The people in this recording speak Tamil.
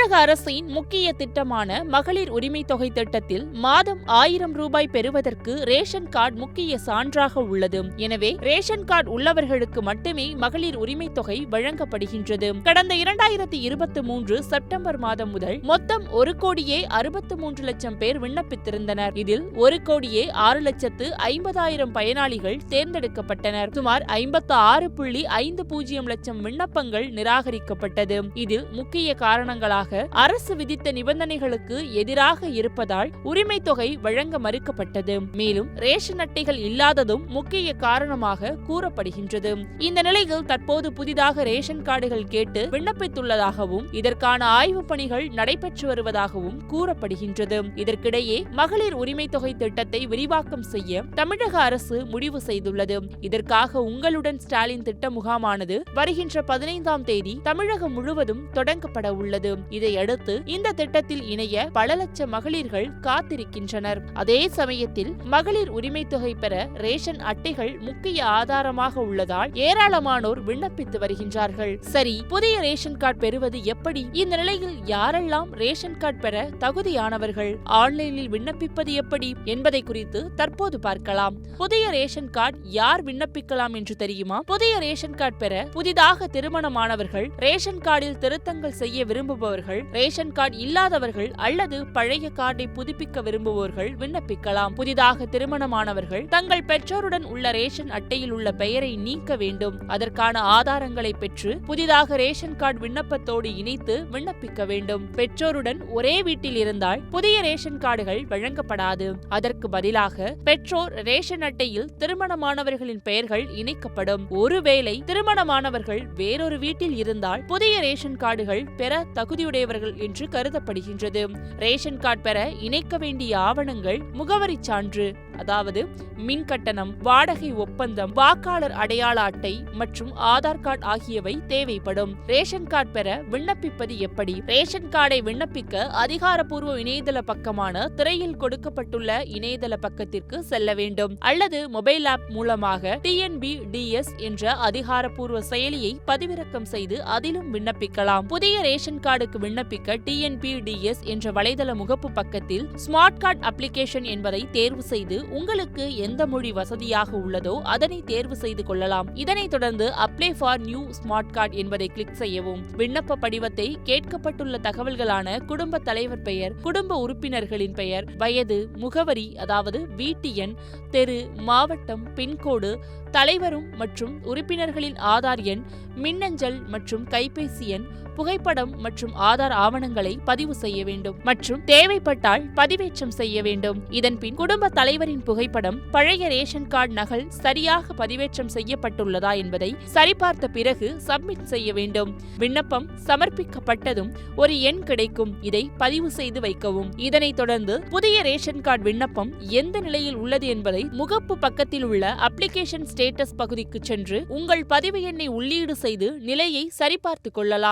தமிழக அரசின் முக்கிய திட்டமான மகளிர் உரிமை தொகை திட்டத்தில் மாதம் 1000 ரூபாய் பெறுவதற்கு ரேஷன் கார்டு முக்கிய சான்றாக உள்ளது. எனவே ரேஷன் கார்டு உள்ளவர்களுக்கு மட்டுமே மகளிர் உரிமை தொகை வழங்கப்படுகின்றது. கடந்த 2023 செப்டம்பர் மாதம் முதல் மொத்தம் 1,63 லட்சம் பேர் விண்ணப்பித்திருந்தனர். இதில் 1,06,50,000 பயனாளிகள் தேர்ந்தெடுக்கப்பட்டனர். சுமார் 56.50 லட்சம் விண்ணப்பங்கள் நிராகரிக்கப்பட்டது. இதில் முக்கிய காரணங்களாக அரசு விதித்த நிபந்தனைகளுக்கு எதிராக இருப்பதால் உரிமை தொகை வழங்க மறுக்கப்பட்டது. மேலும் ரேஷன் அட்டைகள் இல்லாததும் முக்கிய காரணமாக கூறப்படுகின்றது. இந்த நிலையில் தற்போது புதிதாக ரேஷன் கார்டுகள் கேட்டு விண்ணப்பித்துள்ளதாகவும் இதற்கான ஆய்வுப் பணிகள் நடைபெற்று வருவதாகவும் கூறப்படுகின்றது. இதற்கிடையே மகளிர் உரிமை தொகை திட்டத்தை விரிவாக்கம் செய்ய தமிழக அரசு முடிவு செய்துள்ளது. இதற்காக உங்களுடன் ஸ்டாலின் திட்ட முகாமானது வருகின்ற 15ஆம் தேதி தமிழகம் முழுவதும் தொடங்கப்பட உள்ளது. இதையடுத்து இந்த திட்டத்தில் இணைய பல லட்சம் மகளிர்கள் காத்திருக்கின்றனர். அதே சமயத்தில் மகளிர் உரிமை தொகை பெற ரேஷன் அட்டைகள் முக்கிய ஆதாரமாக உள்ளதால் ஏராளமானோர் விண்ணப்பித்து வருகின்றார்கள். சரி, புதிய ரேஷன் கார்டு பெறுவது எப்படி? இந்த நிலையில் யாரெல்லாம் ரேஷன் கார்டு பெற தகுதியானவர்கள், ஆன்லைனில் விண்ணப்பிப்பது எப்படி என்பதை குறித்து தற்போது பார்க்கலாம். புதிய ரேஷன் கார்டு யார் விண்ணப்பிக்கலாம் என்று தெரியுமா? புதிய ரேஷன் கார்டு பெற புதிதாக திருமணமானவர்கள், ரேஷன் கார்டில் திருத்தங்கள் செய்ய விரும்புபவர்கள், ரேஷன் கார்டு இல்லாதவர்கள் அல்லது பழைய கார்டை புதுப்பிக்க விரும்புவோர்கள் விண்ணப்பிக்கலாம். புதிதாக திருமணமானவர்கள் தங்கள் பெற்றோருடன் உள்ள ரேஷன் அட்டையில் உள்ள பெயரை நீக்க வேண்டும். அதற்கான ஆதாரங்களை பெற்று புதிதாக ரேஷன் கார்டு விண்ணப்பத்தோடு இணைத்து விண்ணப்பிக்க வேண்டும். பெற்றோருடன் ஒரே வீட்டில் இருந்தால் புதிய ரேஷன் கார்டுகள் வழங்கப்படாது. அதற்கு பதிலாக பெற்றோர் ரேஷன் அட்டையில் திருமணமானவர்களின் பெயர்கள் இணைக்கப்படும். ஒருவேளை திருமணமானவர்கள் வேறொரு வீட்டில் இருந்தால் புதிய ரேஷன் கார்டுகள் பெற தகுதியுடையவர்கள் என்று கருதப்படுகின்றது. ரேஷன் கார்டு பெற இணைக்க வேண்டிய ஆவணங்கள் முகவரி சான்று, அதாவது மின் கட்டணம், வாடகை ஒப்பந்தம், வாக்காளர் அடையாள அட்டை மற்றும் ஆதார் கார்டு ஆகியவை தேவைப்படும். ரேஷன் கார்டு பெற விண்ணப்பிப்பது எப்படி? ரேஷன் கார்டை விண்ணப்பிக்க அதிகாரப்பூர்வ இணையதள பக்கமான திரையில் கொடுக்கப்பட்டுள்ள இணையதள பக்கத்திற்கு செல்ல வேண்டும். அல்லது மொபைல் ஆப் மூலமாக TNBDS என்ற அதிகாரப்பூர்வ செயலியை பதிவிறக்கம் செய்து அதிலும் விண்ணப்பிக்கலாம். புதிய ரேஷன் கார்டுக்கு விண்ணப்பிக்க TNBDS என்ற வலைதள முகப்பு பக்கத்தில் ஸ்மார்ட் கார்டு அப்ளிகேஷன் என்பதை தேர்வு செய்து உங்களுக்கு எந்த மொழி வசதியாக உள்ளதோ அதனை தேர்வு செய்து கொள்ளலாம். இதனைத் தொடர்ந்து apply for new smart card என்பதை கிளிக் செய்யவும். விண்ணப்ப படிவத்தை கேட்கப்பட்டுள்ள தகவல்களான குடும்ப தலைவர் பெயர், குடும்ப உறுப்பினர்களின் பெயர், வயது, முகவரி அதாவது வீட்டு எண், தெரு, மாவட்டம், பின்கோடு, தலைவரும் மற்றும் உறுப்பினர்களின் ஆதார் எண், மின்னஞ்சல் மற்றும் கைபேசி எண், புகைப்படம் மற்றும் ஆதார் ஆவணங்களை பதிவு செய்ய வேண்டும் மற்றும் தேவைப்பட்டால் பதிவேற்றம் செய்ய வேண்டும். இதன்பின் குடும்ப தலைவரின் புகைப்படம், பழைய ரேஷன் கார்டு நகல் சரியாக பதிவேற்றம் செய்யப்பட்டுள்ளதா என்பதை சரிபார்த்த பிறகு சப்மிட் செய்ய வேண்டும். விண்ணப்பம் சமர்ப்பிக்கப்பட்டதும் ஒரு எண் கிடைக்கும். இதை பதிவு செய்து வைக்கவும். இதனைத் தொடர்ந்து புதிய ரேஷன் கார்டு விண்ணப்பம் எந்த நிலையில் உள்ளது என்பதை முகப்பு பக்கத்தில் உள்ள அப்ளிகேஷன் ஸ்டேட்டஸ் பகுதிக்கு சென்று உங்கள் பதிவு எண்ணை உள்ளீடு செய்து நிலையை சரிபார்த்துக் கொள்ளலாம்.